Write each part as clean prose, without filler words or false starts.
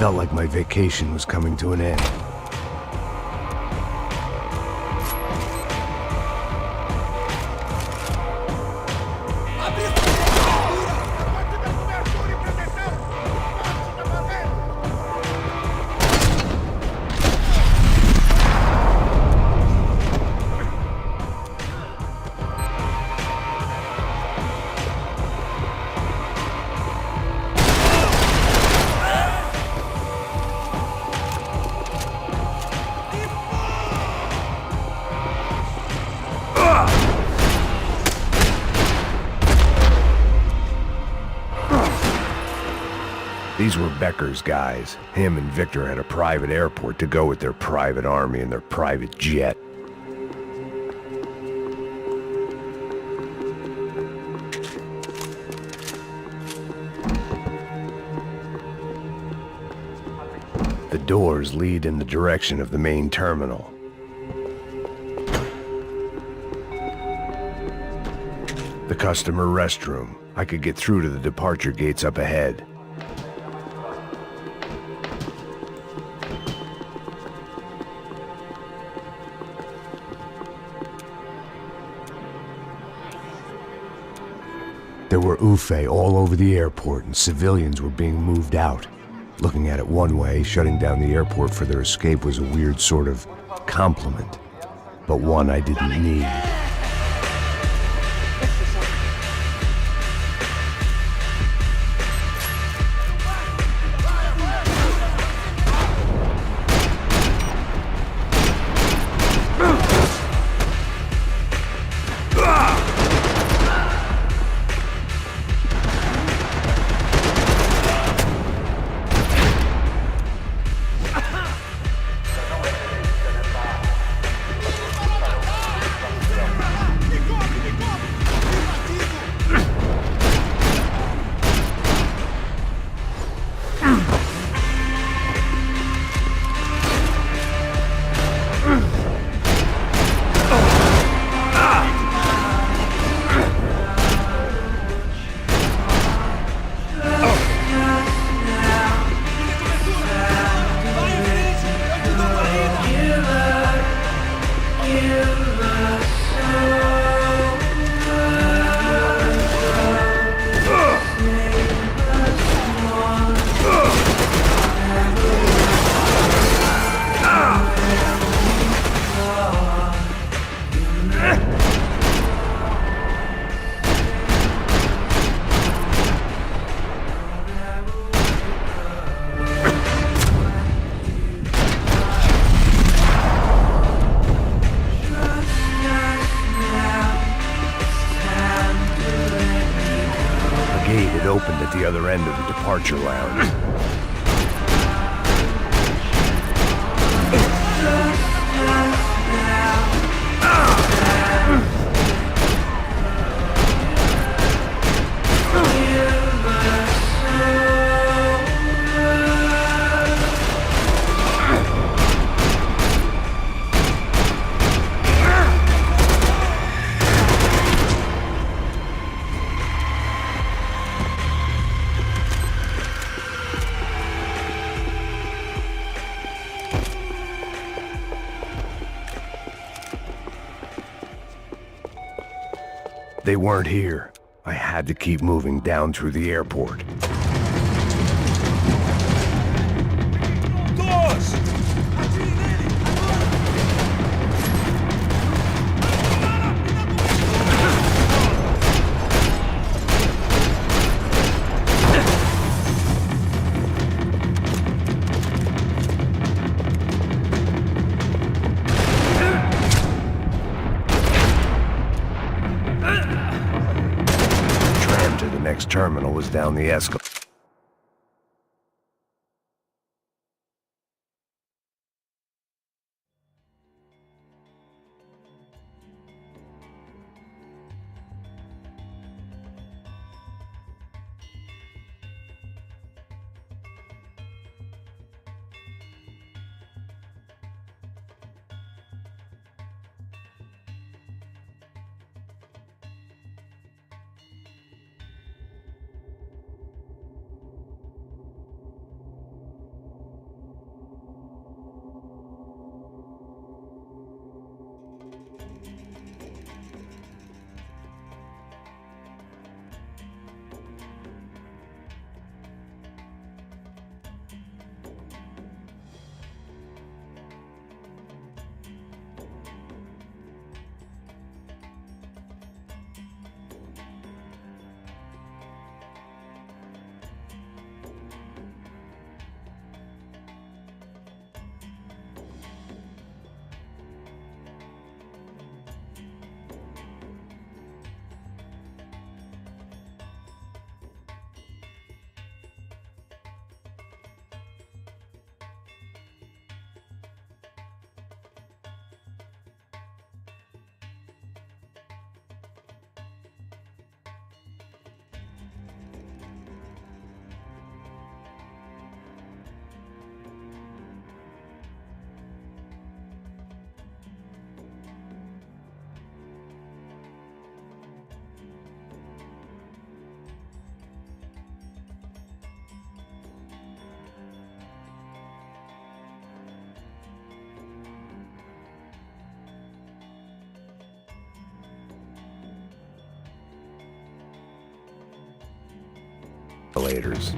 felt like my vacation was coming to an end. These were Becker's guys. Him and Victor had a private airport to go with their private army and their private jet. The doors lead in the direction of the main terminal. The customer restroom. I could get through to the departure gates up ahead. There were UFE all over the airport, and civilians were being moved out. Looking at it one way, shutting down the airport for their escape was a weird sort of compliment, but one I didn't need. Opened at the other end of the departure lounge. They weren't here. I had to keep moving down through the airport. Next terminal was down the escalator. ventilators.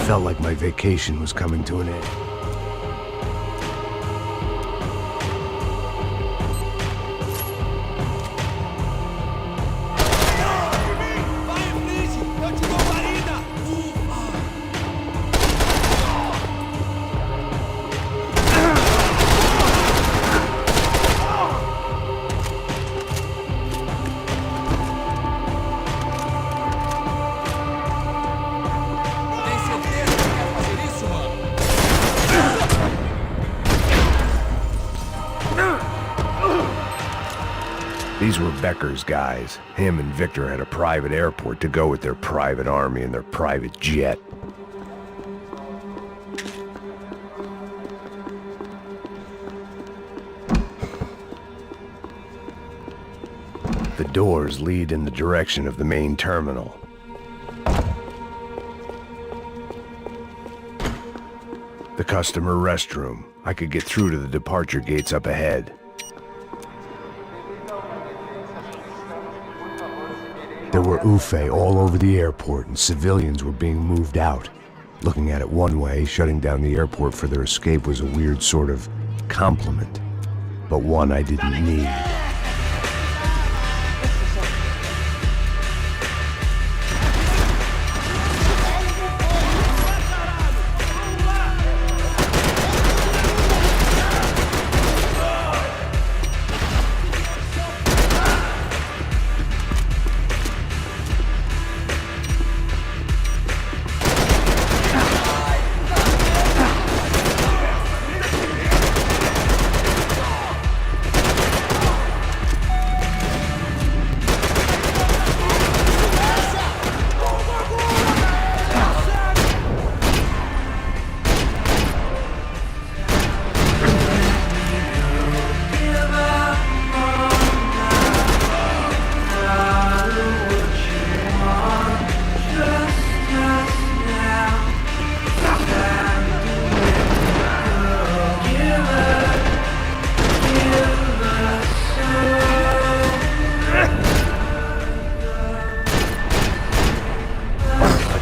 Felt like my vacation was coming to an end. These were Becker's guys. Him and Victor had a private airport to go with their private army and their private jet. The doors lead in the direction of the main terminal. The customer restroom. I could get through to the departure gates up ahead. There were UFE all over the airport, and civilians were being moved out. Looking at it one way, shutting down the airport for their escape was a weird sort of compliment. but one I didn't need.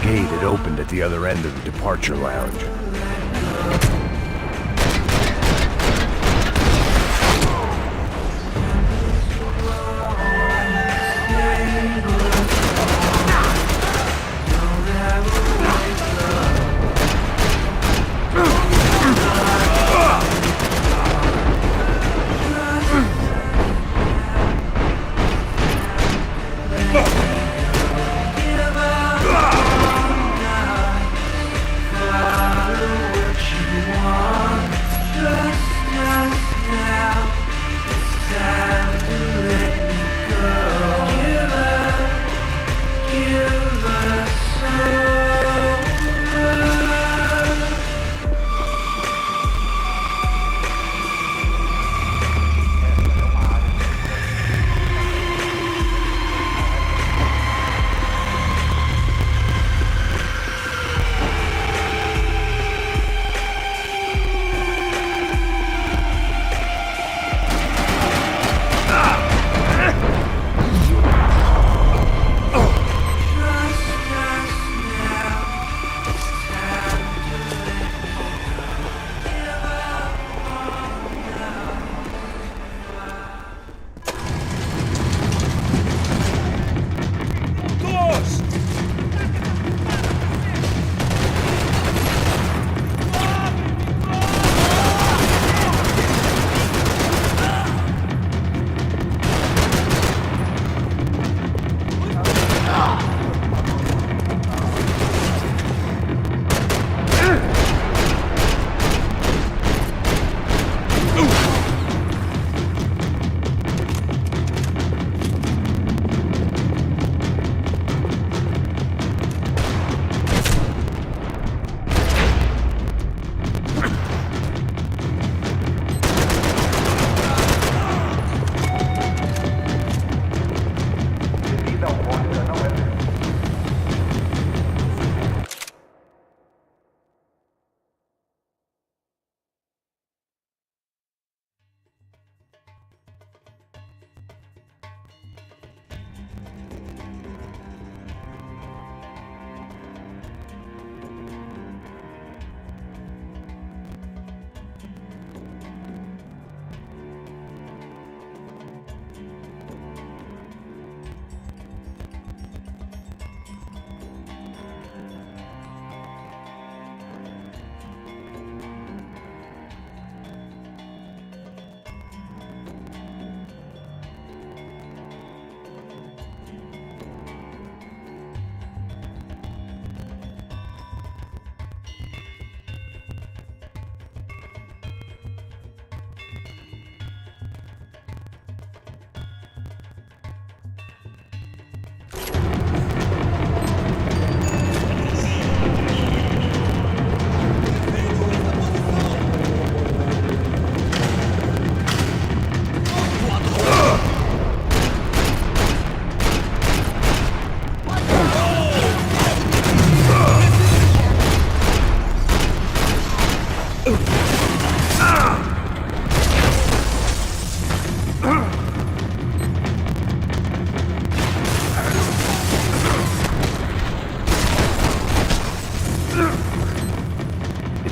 It opened at the other end of the departure lounge.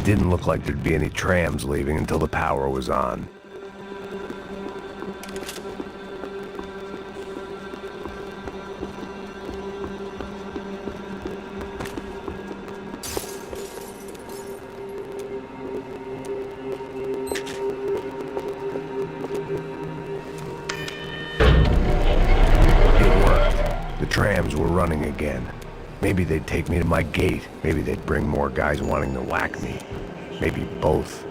It didn't look like there'd be any trams leaving until the power was on. programs were running again. Maybe they'd take me to my gate. Maybe they'd bring more guys wanting to whack me. Maybe both.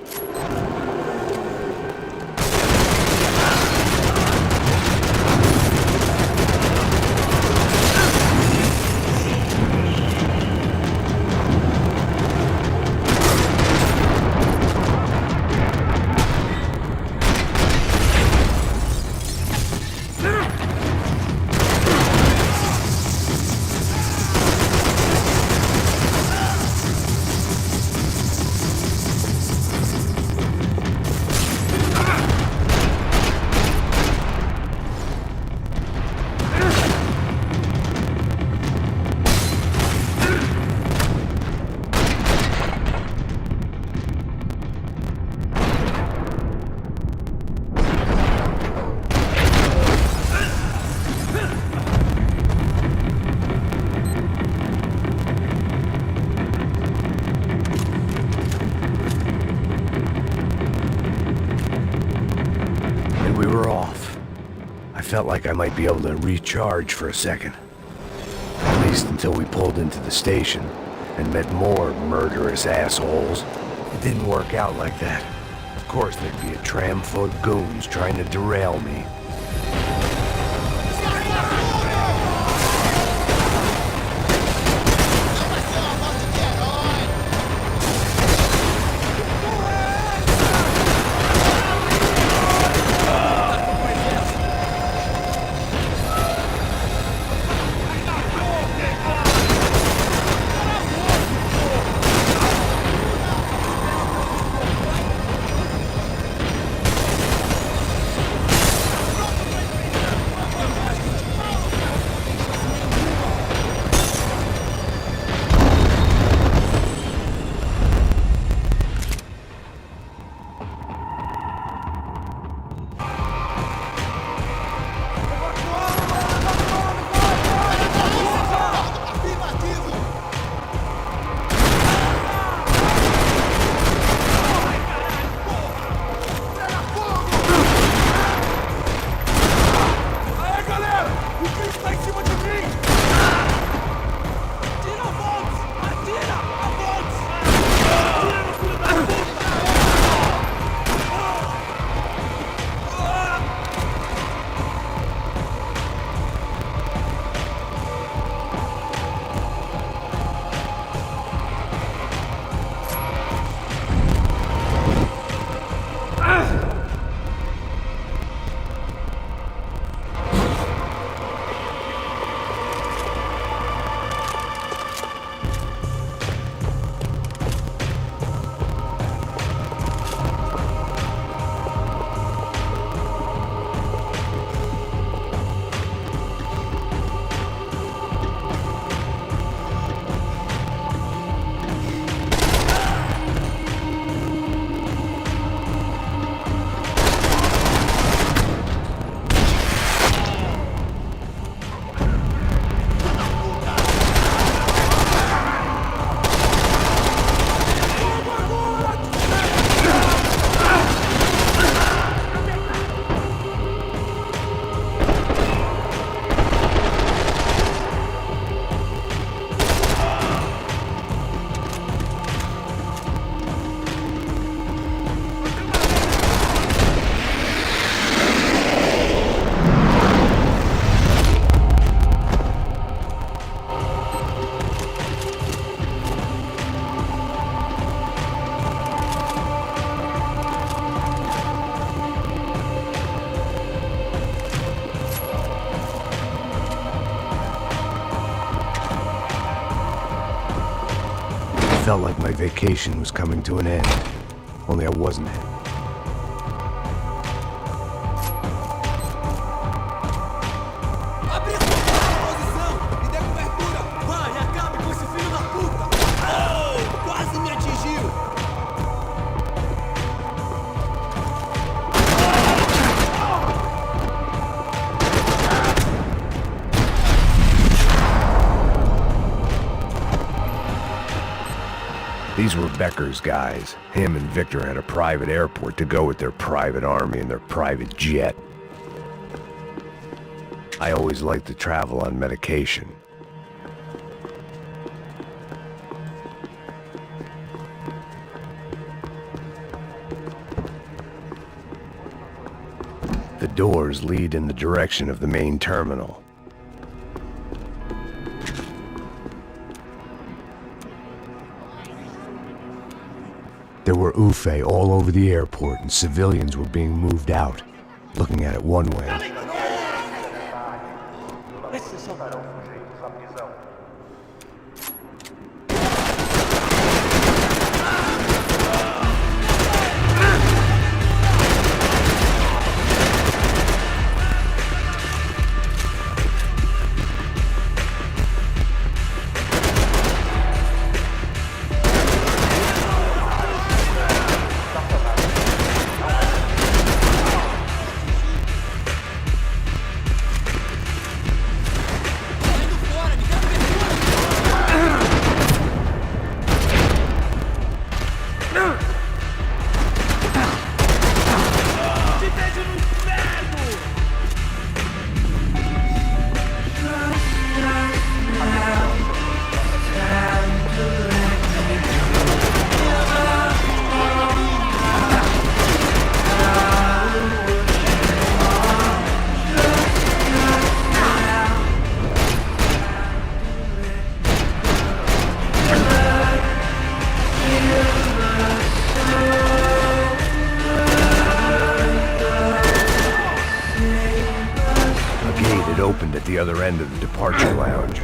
We were off. I felt like I might be able to recharge for a second. At least until we pulled into the station and met more murderous assholes. It didn't work out like that. Of course there'd be a tram full of goons trying to derail me. Felt like my vacation was coming to an end, only I wasn't. These were Becker's guys. Him and Victor had a private airport to go with their private army and their private jet. I always liked to travel on medication. The doors lead in the direction of the main terminal. There were UFE all over the airport, and civilians were being moved out. Looking at it one way, opened at the other end of the departure lounge.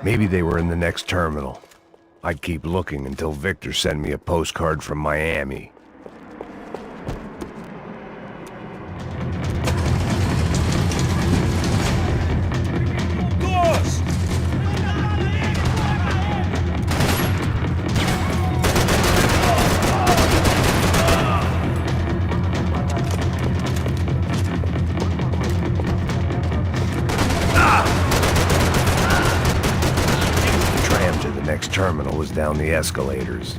Maybe they were in the next terminal. I'd keep looking until Victor sent me a postcard from Miami. Terminal was down the escalators.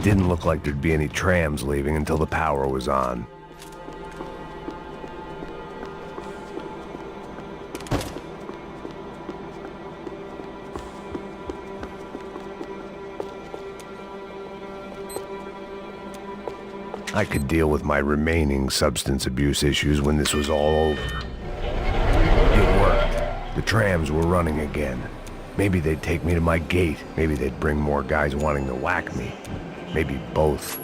It didn't look like there'd be any trams leaving until the power was on. I could deal with my remaining substance abuse issues when this was all over. It worked. The trams were running again. Maybe they'd take me to my gate. Maybe they'd bring more guys wanting to whack me. Maybe both.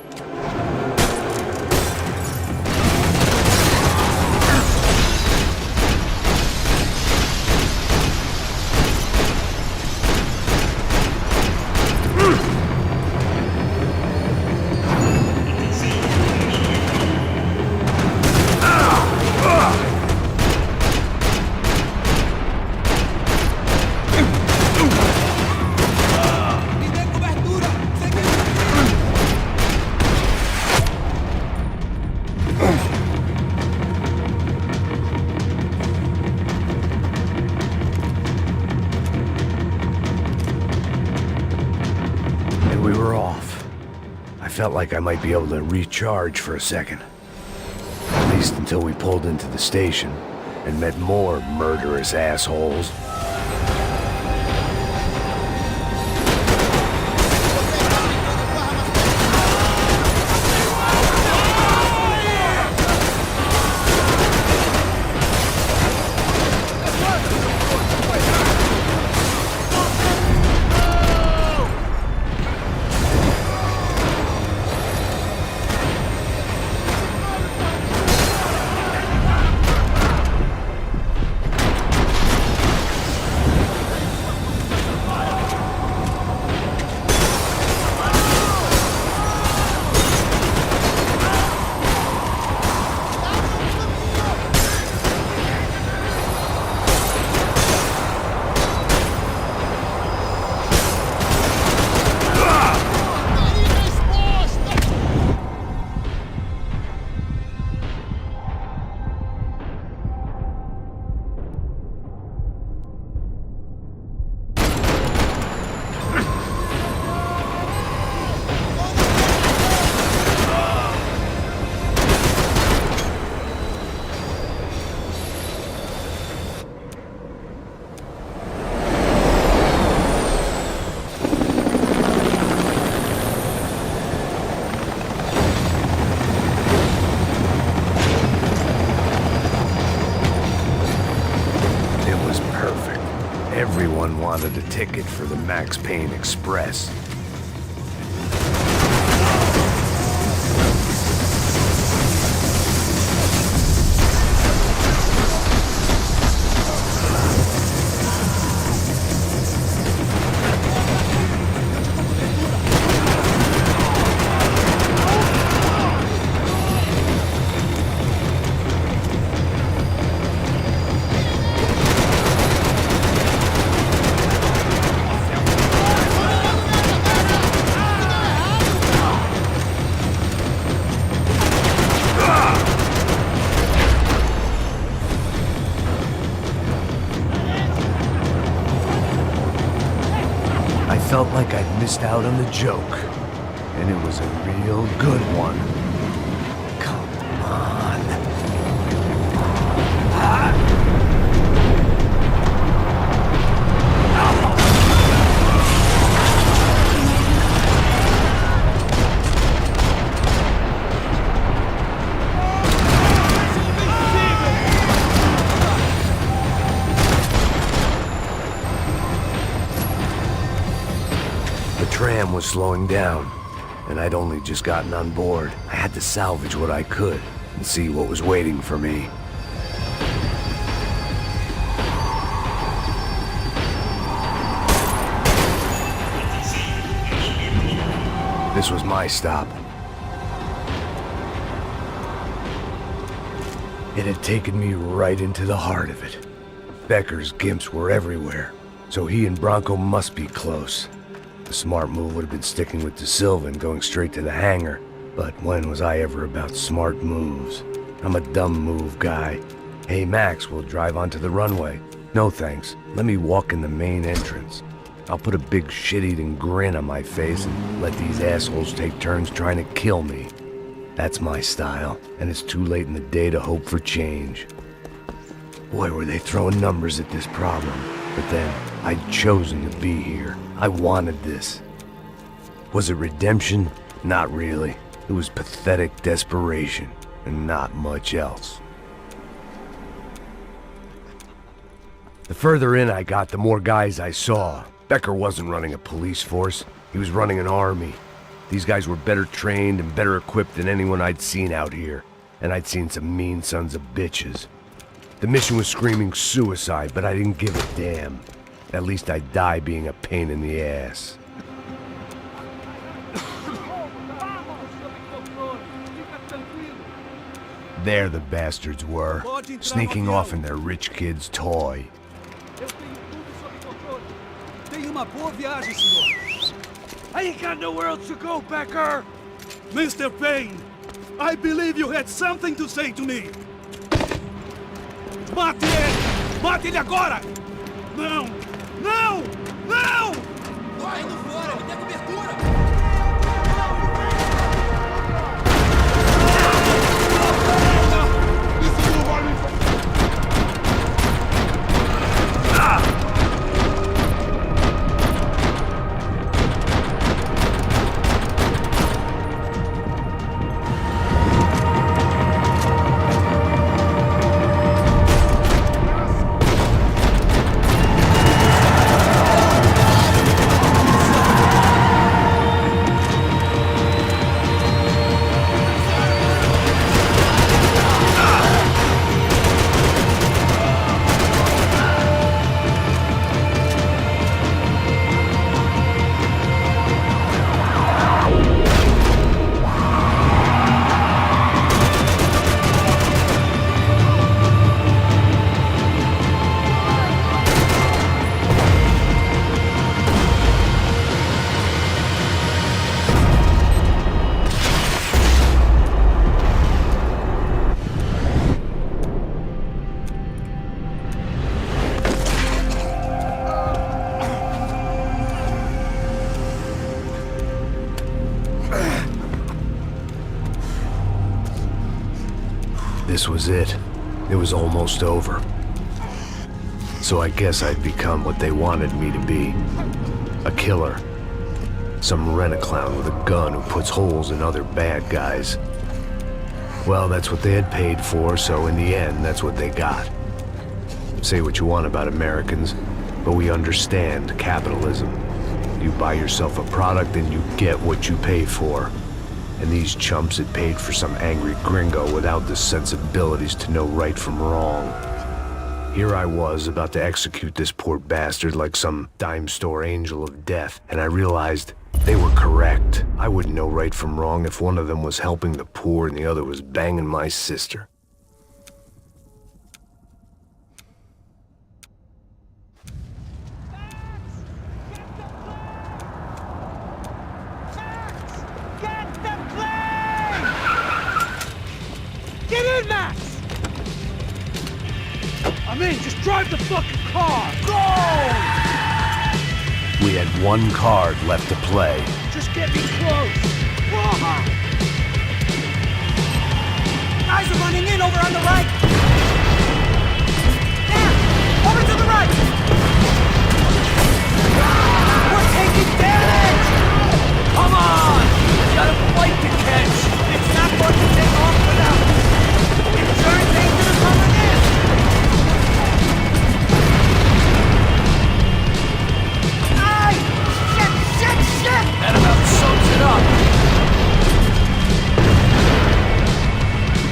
felt like I might be able to recharge for a second. At least until we pulled into the station and met more murderous assholes. Everyone wanted a ticket for the Max Payne Express. I felt like I'd missed out on the joke, and it was a real good one. Come on. The tram was slowing down, and I'd only just gotten on board. I had to salvage what I could and see what was waiting for me. This was my stop. It had taken me right into the heart of it. Becker's gimps were everywhere, so he and Bronco must be close. The smart move would have been sticking with De Silva and going straight to the hangar, but when was I ever about smart moves? I'm a dumb move guy. Hey Max, we'll drive onto the runway. No thanks, let me walk in the main entrance. I'll put a big shit-eating grin on my face and let these assholes take turns trying to kill me. That's my style, and it's too late in the day to hope for change. Boy, were they throwing numbers at this problem. But then, I'd chosen to be here. I wanted this. Was it redemption? Not really. It was pathetic desperation, and not much else. The further in I got, the more guys I saw. Becker wasn't running a police force. He was running an army. These guys were better trained and better equipped than anyone I'd seen out here. And I'd seen some mean sons of bitches. The mission was screaming suicide, but I didn't give a damn. At least I'd die being a pain in the ass. There the bastards were, sneaking off in their rich kid's toy. I ain't got nowhere else to go, Becker! Mr. Payne, I believe you had something to say to me. Mate ele! Mate ele agora! Não! Não! Não! Tô indo fora, me dê cobertura! This was it. It was almost over. So I guess I'd become what they wanted me to be. A killer. Some rent-a-clown with a gun who puts holes in other bad guys. Well, that's what they had paid for, so in the end, that's what they got. Say what you want about Americans, but we understand capitalism. You buy yourself a product and you get what you pay for. And these chumps had paid for some angry gringo without the sensibilities to know right from wrong. Here I was, about to execute this poor bastard like some dime store angel of death, and I realized they were correct. I wouldn't know right from wrong if one of them was helping the poor and the other was banging my sister. Get in, Max! I'm in, just drive the fucking car! Go! We had one card left to play. Just get me close! Whoa! Guys are running in over on the right! There! Over to the right! We're taking damage! Come on! We got a flight to catch! It's not going to take off without insurance ain't gonna cover this! Aye! Shit! That about sums it up!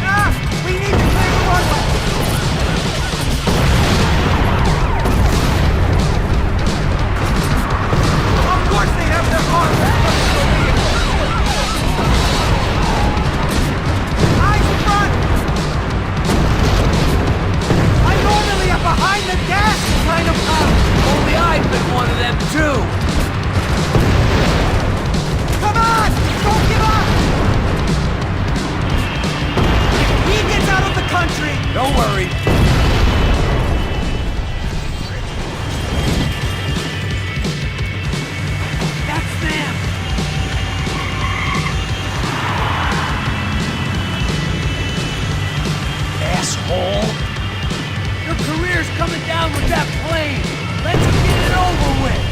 Ah! We need to clear the runway! Of course they have their arms back up to the vehicle! Eyes in front! I normally am behind the gas kind of cop! Only I've been one of them too! Come on! Don't give up! If he gets out of the country, Don't worry. That's them! Asshole! Your career's coming down with that plane! Let's get it over with!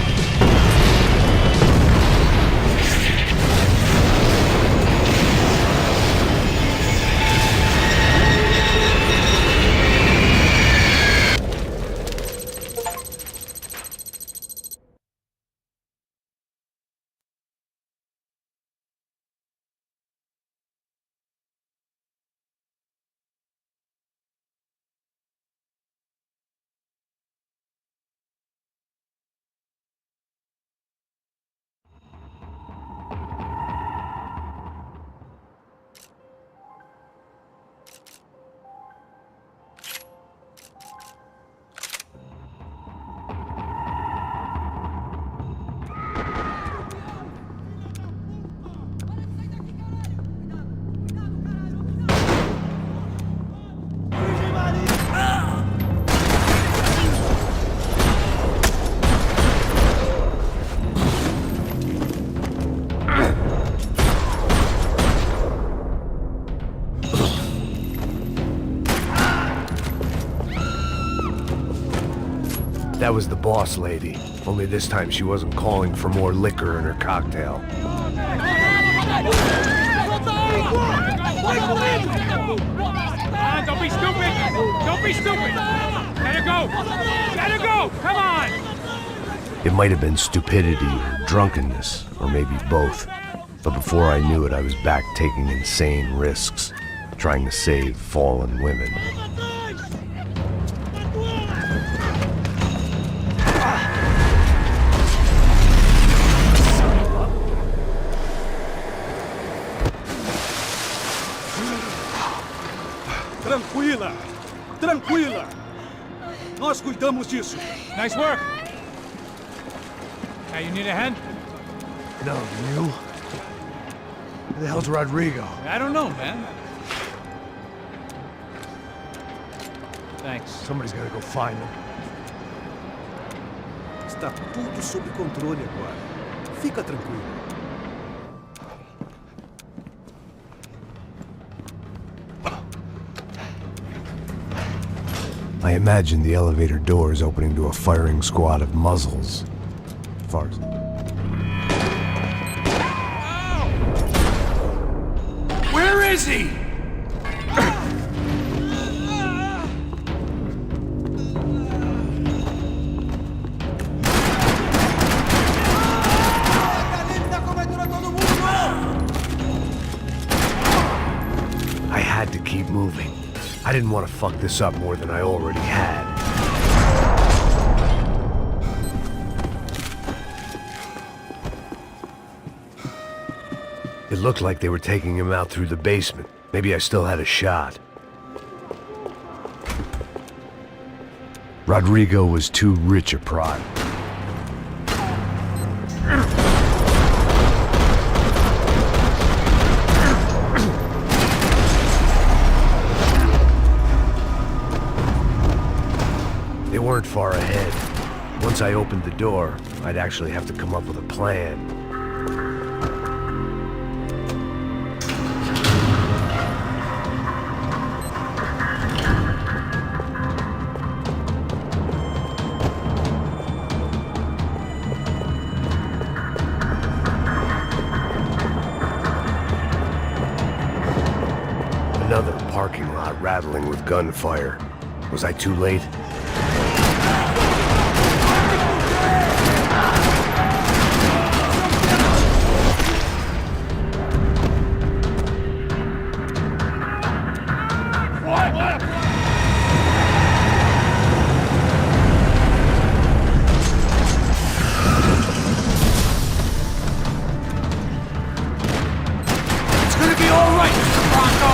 That was the boss lady. Only this time she wasn't calling for more liquor in her cocktail. Don't be stupid! Don't be stupid! Let her go! Let her go! Come on! It might have been stupidity or drunkenness, or maybe both. But before I knew it, I was back taking insane risks, trying to save fallen women. Tranquila! Nós cuidamos disso. Nice work! Now you need a hand? No, you? Who the hell's Rodrigo? I don't know, man. Thanks. Somebody's gotta go find him. Está tudo sob controle agora. Fica tranquilo. I imagined the elevator doors opening to a firing squad of muzzles. Fars. Where is he? I had to keep moving. I didn't want to fuck this up more than I already had. It looked like they were taking him out through the basement. Maybe I still had a shot. Rodrigo was too rich a product. They weren't far ahead. Once I opened the door, I'd actually have to come up with a plan. Another parking lot rattling with gunfire. Was I too late? It's gonna be all right, Mr. Bronco!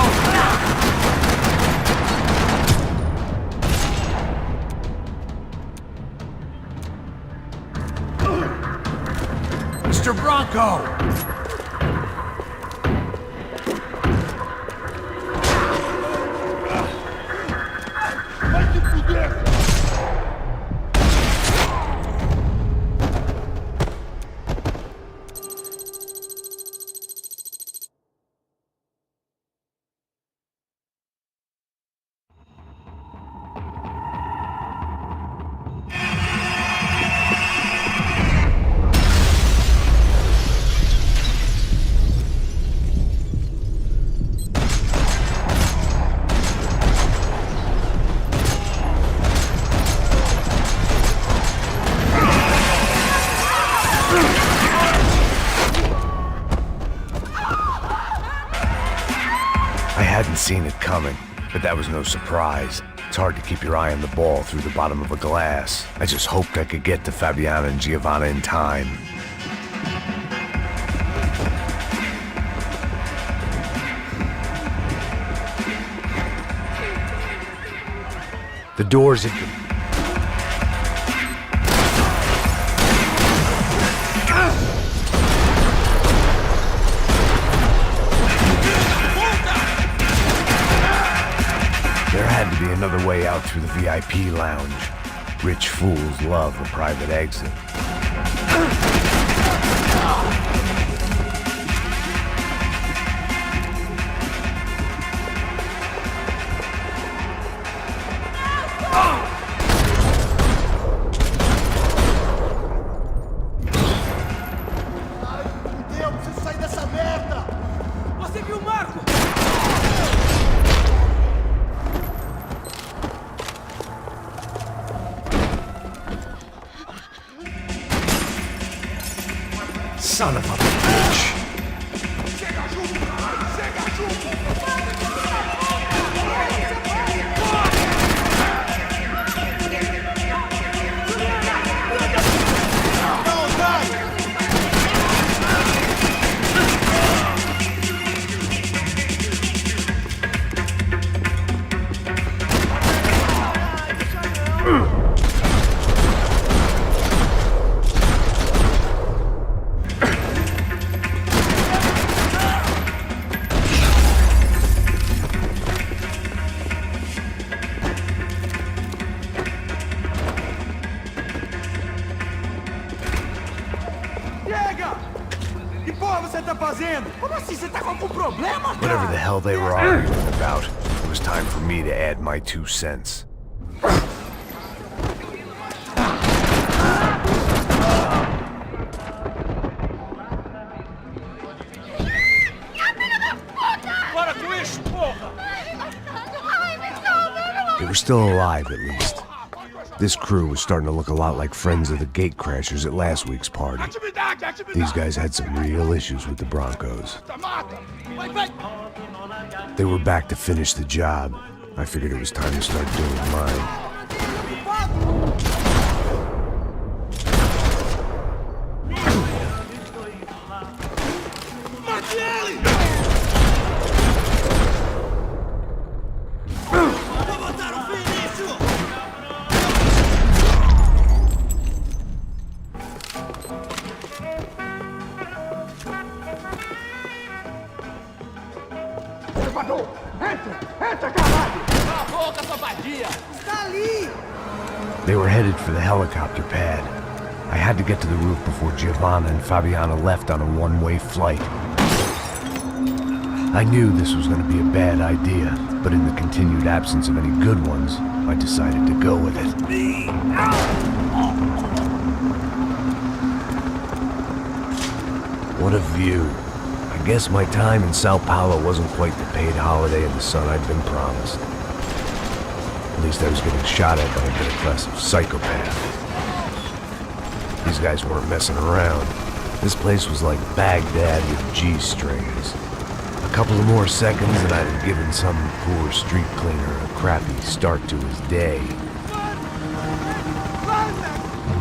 Mr. Bronco! I hadn't seen it coming, but that was no surprise. It's hard to keep your eye on the ball through the bottom of a glass. I just hoped I could get to Fabiana and Giovanna in time. The doors had been... There had to be another way out through the VIP lounge. Rich fools love a private exit. Eu preciso sair dessa merda! Você viu o Marco? Son of a bitch! Chega junto, caralho! Chega junto! Que porra você tá fazendo? Como assim? Você tá com algum problema, cara? Whatever the hell they were arguing about, it was time for me to add my 2 cents. Para com isso, porra! They were still alive, at least. This crew was starting to look a lot like friends of the gatecrashers at last week's party. These guys had some real issues with the Broncos. They were back to finish the job. I figured it was time to start doing mine. They were headed for the helicopter pad. I had to get to the roof before Giovanna and Fabiana left on a one-way flight. I knew this was going to be a bad idea, but in the continued absence of any good ones, I decided to go with it. What a view. I guess my time in Sao Paulo wasn't quite the paid holiday in the sun I'd been promised. At least I was getting shot at by a middle-class psychopath. These guys weren't messing around. This place was like Baghdad with G-strings. A couple of more seconds and I'd have given some poor street cleaner a crappy start to his day.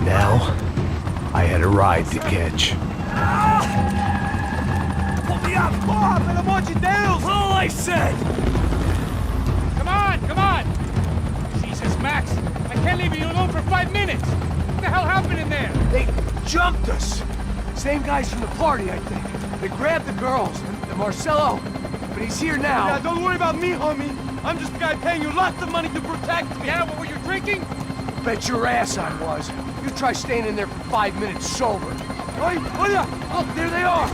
Now, I had a ride to catch. Pull me up! Bob, pelo amor de Deus! All I said! Come on, come on! Jesus, Max, I can't leave you alone for 5 minutes! What the hell happened in there? They jumped us! Same guys from the party, I think. They grabbed the girls, and Marcelo, but he's here now. Yeah, don't worry about me, homie. I'm just the guy paying you lots of money to protect me. Yeah, what were you drinking? Bet your ass I was. You try staying in there for 5 minutes sober. Oi, olha! Look, there they are!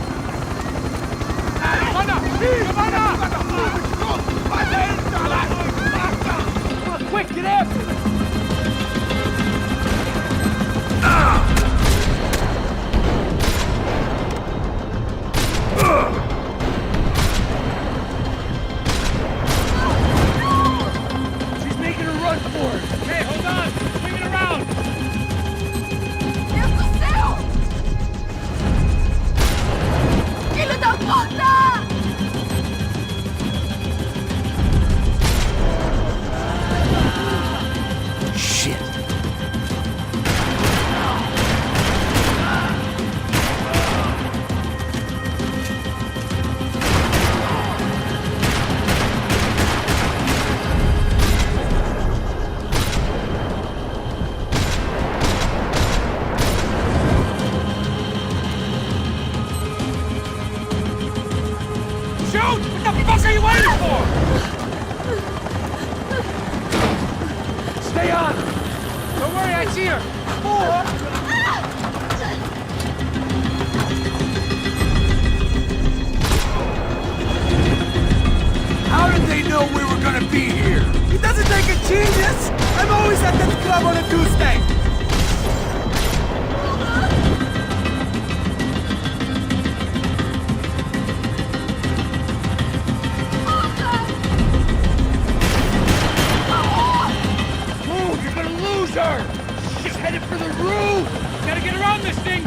Quick, get after them! She's making a run for it! Hey, hold on! Swing it around! Deus do céu! Filho da puta! Shit! Shoot! What the fuck are you waiting for? Stay on! Don't worry, I see her. How did they know we were gonna be here? It doesn't take a genius! I'm always at that club on a Tuesday! Move, you're gonna lose her! She's headed for the roof! Gotta get around this thing!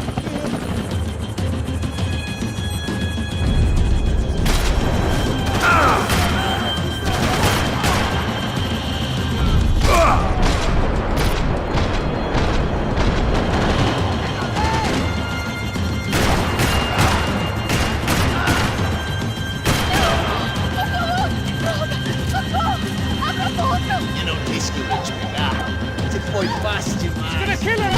Eu não disse que eu ia te pegar. Você foi fácil demais. Gonna kill her!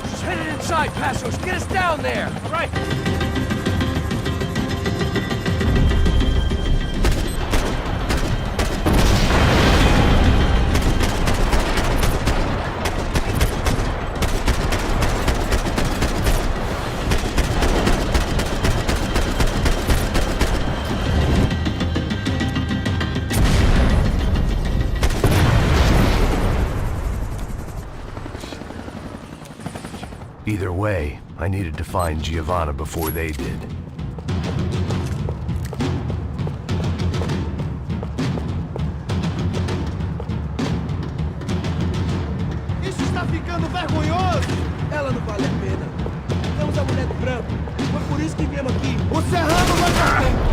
She's headed inside, Passos! Get us down there! All right. Either way, I needed to find Giovanna before they did. Isso está ficando vergonhoso! Ela não vale a pena. Temos a mulher do branco. Foi por isso que viemos aqui. O serrano vai pra...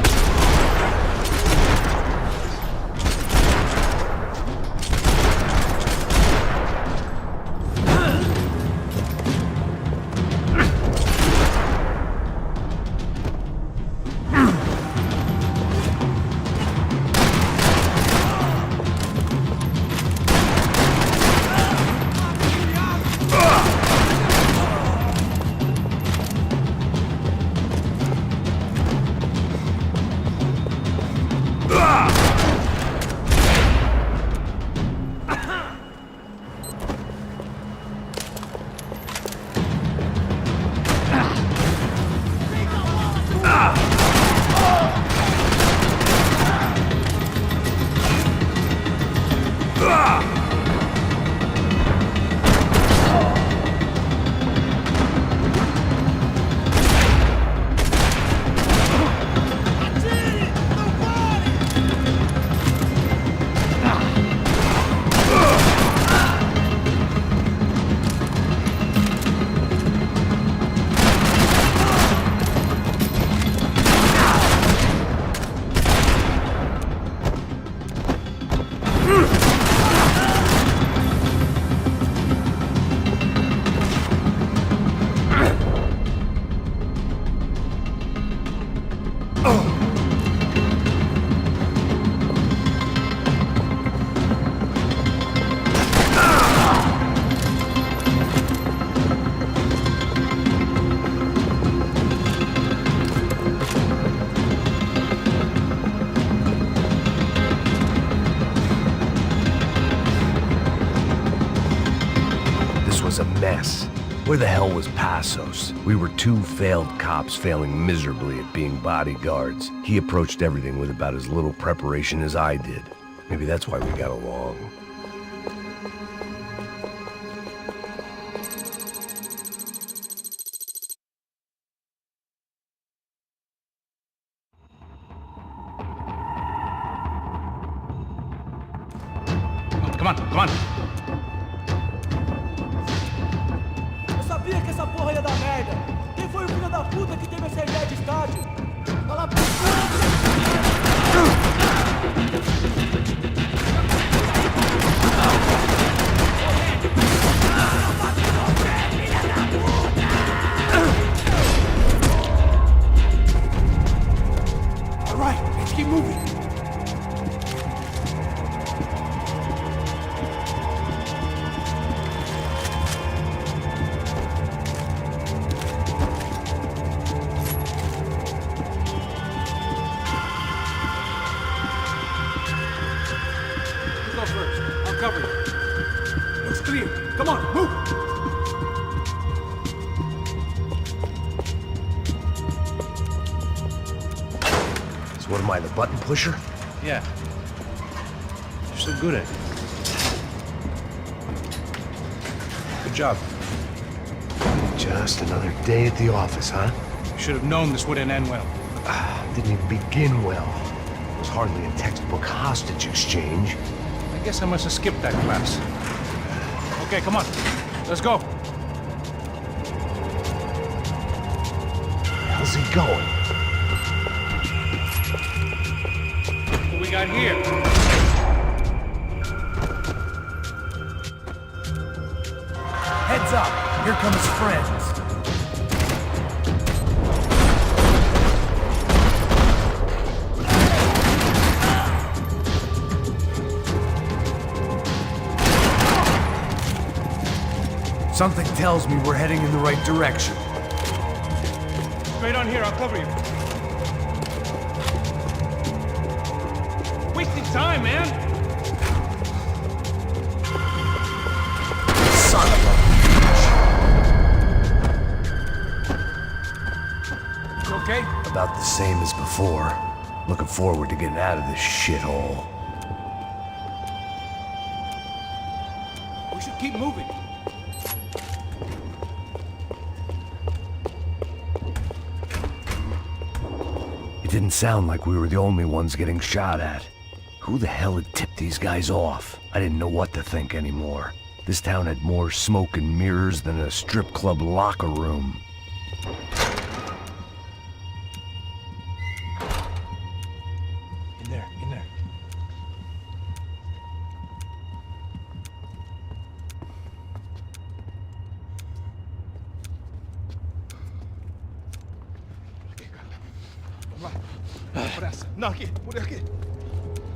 Was a mess. Where the hell was Passos? We were two failed cops failing miserably at being bodyguards. He approached everything with about as little preparation as I did. Maybe that's why we got along. Come on, come on. Sabia que essa porra ia dar merda! Quem foi o filho da puta que teve essa ideia de estádio? Fala pra All right, let's keep moving. Come on, move! So what am I, the button pusher? Yeah. You're so good at it. Good job. Just another day at the office, huh? You should have known this wouldn't end well. Didn't even begin well. It was hardly a textbook hostage exchange. I guess I must have skipped that class. Okay, come on. Let's go. How's he going? What we got here? Heads up, here come his friends. Something tells me we're heading in the right direction. Straight on here, I'll cover you. Wasting time, man! Son of a... You okay? About the same as before. Looking forward to getting out of this shithole. We should keep moving. didn't sound like we were the only ones getting shot at. Who the hell had tipped these guys off? I didn't know what to think anymore. This town had more smoke and mirrors than a strip club locker room. In there, in there. Vamos lá. Pressa. Não, aqui. Por aqui.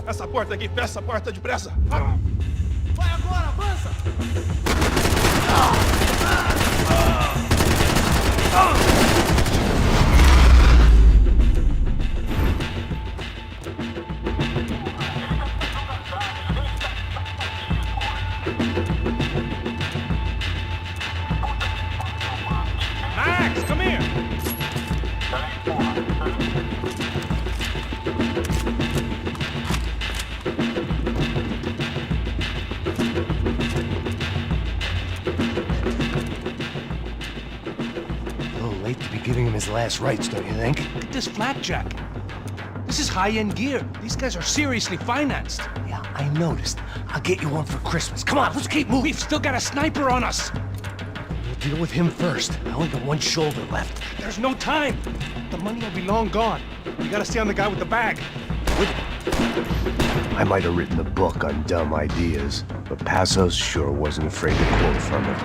Essa porta aqui. Fecha essa porta depressa. Vai agora, avança! Max, come here! A little late to be giving him his last rites, don't you think? Look at this flapjack. This is high-end gear. These guys are seriously financed. Yeah, I noticed. I'll get you one for Christmas. Come on, let's keep moving. We've still got a sniper on us. We'll deal with him first. I only got one shoulder left. There's no time. The money will be long gone. We gotta stay on the guy with the bag. I might have written a book on dumb ideas, but Passos sure wasn't afraid to quote from it.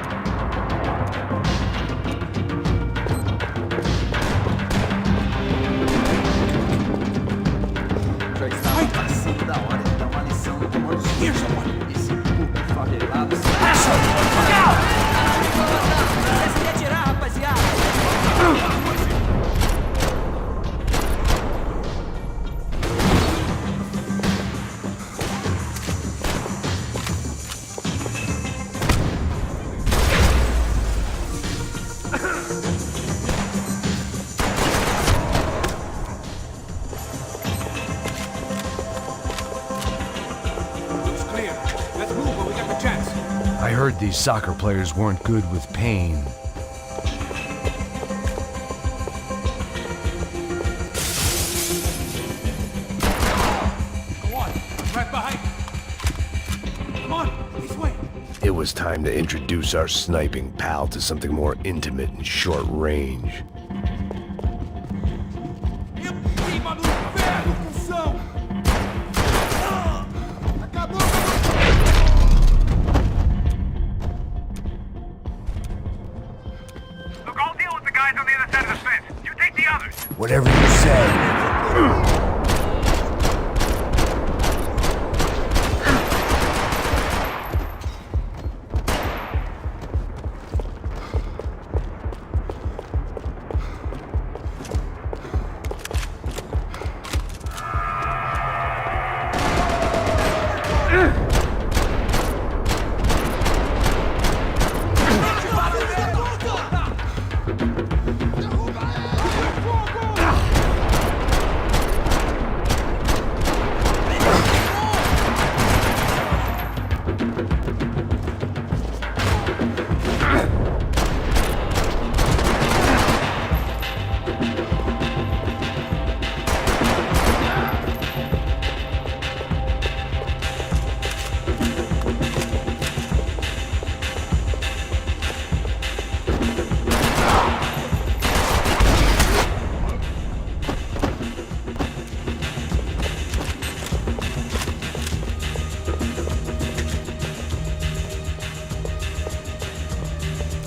Here's someone. Looks clear. Let's move when we got the chance. I heard these soccer players weren't good with Payne. Go on. I'm right behind you. Come on. This way. It was time to introduce our sniping pal to something more intimate and short range. Look, I'll deal with the guys on the other side of the fence. You take the others. Whatever you say.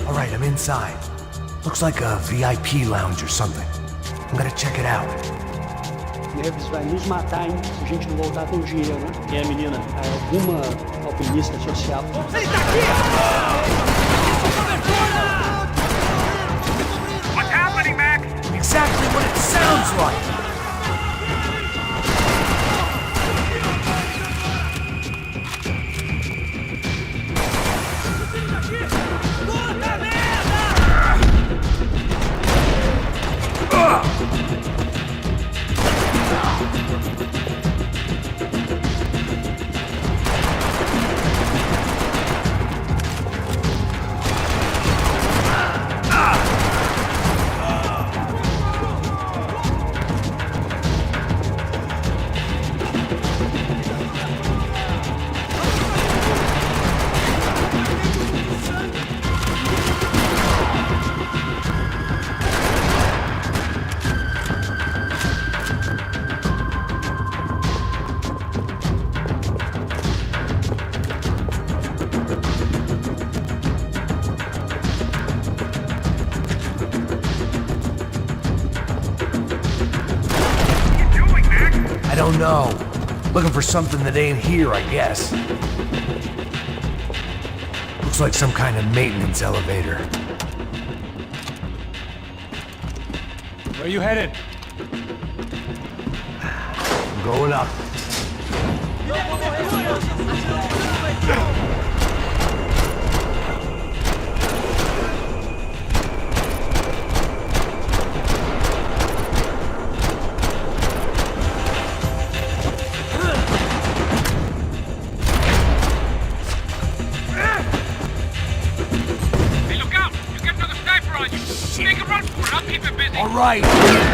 All right, I'm inside. Looks like a VIP lounge or something. I'm gonna check it out. Neves vai nos matar, hein? Se a gente não voltar com dinheiro, né? E a menina, alguma alpinista social. Ele tá aqui! What's happening, Max? Exactly what it sounds like! don't know. Looking for something that ain't here, I guess. Looks like some kind of maintenance elevator. Where are you headed? I'm going up. Hey, look out! You get another sniper on you! Make a run for it, I'll keep it busy! All right.